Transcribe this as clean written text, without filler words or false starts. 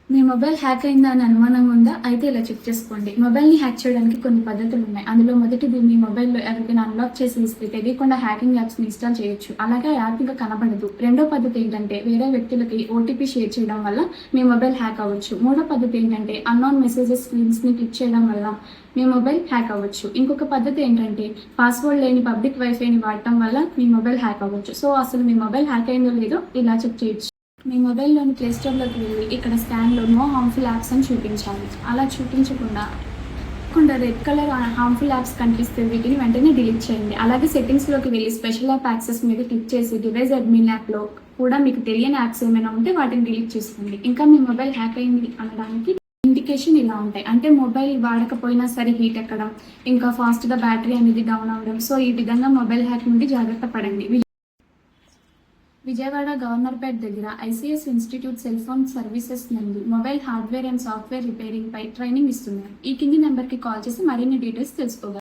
మీ mobile hack అయిందా అని అనుమానం ఉందా? అయితే ఇలా చెక్ చేసుకోండి. మొబైల్‌ని హ్యాక్ చేయడానికి కొన్ని పద్ధతులు ఉన్నాయి. అందులో మొదటిది మీ మొబైల్‌లో ఎవరికైనా అన్‌లాక్ చేసి ఇస్తే తెలియకుండా హ్యాకింగ్ యాప్స్‌ని ఇన్‌స్టాల్ చేయొచ్చు. అలాగే ఆ యాప్ ఇంకా కనబడదు. రెండో పద్ధతి ఏంటంటే వేరే వ్యక్తులకి ఓటీపీ షేర్ చేయడం వల్ల మీ మొబైల్ హ్యాక్ అవ్వచ్చు. మూడో పద్ధతి ఏంటంటే అన్‌నోన్ మెసేజెస్ లింక్స్‌ని క్లిక్ చేయడం వల్ల మీ మొబైల్ హ్యాక్ అవ్వచ్చు. ఇంకొక పద్ధతి ఏంటంటే పాస్వర్డ్ లేని పబ్లిక్ వైఫైని వాడటం వల్ల మీ మొబైల్ హ్యాక్ అవ్వచ్చు. సో అసలు మీ మొబైల్ హ్యాక్ అయిందో లేదో ఇలా చెక్ చేయొచ్చు. మీ మొబైల్లోని ప్లేస్టోర్లోకి వెళ్ళి ఇక్కడ స్కాన్లో నో హార్మ్ఫుల్ యాప్స్ అని చూపించాలి. అలా చూపించకుండా రెడ్ కలర్ హార్మ్ఫుల్ యాప్స్ కనిపిస్తే వీటిని వెంటనే డిలీట్ చేయండి. అలాగే సెట్టింగ్స్లోకి వెళ్ళి స్పెషల్ యాప్ యాక్సెస్ మీద క్లిక్ చేసి డివైస్ అడ్మిన్ యాప్లో కూడా మీకు తెలియని యాప్స్ ఏమైనా ఉంటే వాటిని డిలీట్ చేసుకోండి. ఇంకా మీ మొబైల్ హ్యాక్ అయింది అనడానికి ఇండికేషన్ ఇలా ఉంటాయి. అంటే మొబైల్ వాడకపోయినా సరే హీట్ ఎక్కడం, ఇంకా ఫాస్ట్గా బ్యాటరీ అనేది డౌన్ అవ్వడం. సో ఈ విధంగా మొబైల్ హ్యాక్ నుండి జాగ్రత్త పడండి. విజయవాడ గవర్నర్పేట్ దగ్గర ICS institute cell phone services నందు mobile hardware and software repairing పై ట్రైనింగ్ ఇస్తున్నారు. ఈ కింది నెంబర్కి కాల్ చేసి మరిన్ని డీటెయిల్స్ తెలుసుకోగలరు.